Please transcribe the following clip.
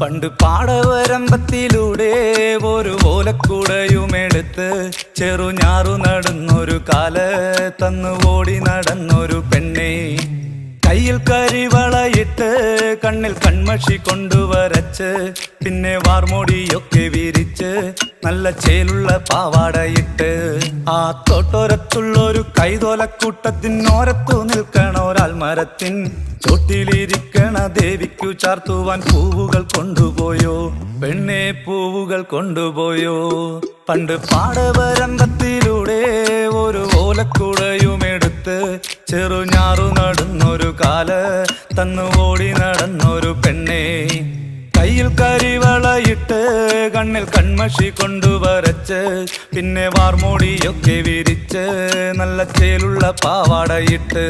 പണ്ട് പാടവരമ്പത്തിലൂടെ ഒരു ഓലക്കുടയുമെടുത്ത് ചെറുഞാറു നടന്നൊരു കാല് തന്നു ഓടി നടന്നൊരു പെണ്ണെ. കയ്യിൽ കരിവളയിട്ട് കണ്ണിൽ കൺമഷി കൊണ്ടുവരച്ച് പിന്നെ വാർമോടിയൊക്കെ വിരിച്ച് നല്ല ചേലുള്ള പാവാടയിട്ട് ആ തോട്ടോരത്തുള്ളൊരു കൈതോലക്കൂട്ടത്തിനോരത്തു നിൽക്കണൊരാൽമരത്തിൻ ചോട്ടിലിരിക്കണ ദേവിക്കു ചാർത്തുവാൻ പൂവുകൾ കൊണ്ടുപോയോ പെണ്ണെ, പൂവുകൾ കൊണ്ടുപോയോ. പണ്ട് പാടവരമ്പത്തിലൂടെ ഒരു ഓലക്കുടയുമെടുത്ത് ചെറുഞാറു നടന്നൊരു കാല് തന്നു ഓടി നടന്നൊരു പെണ്ണെ. കയ്യിൽ കരിവളയിട്ട് കണ്ണിൽ കൺമഷി കൊണ്ടുവരച്ച് പിന്നെ വാർമോടിയൊക്കെ വിരിച്ച് നല്ല ചേലുള്ള പാവാടയിട്ട്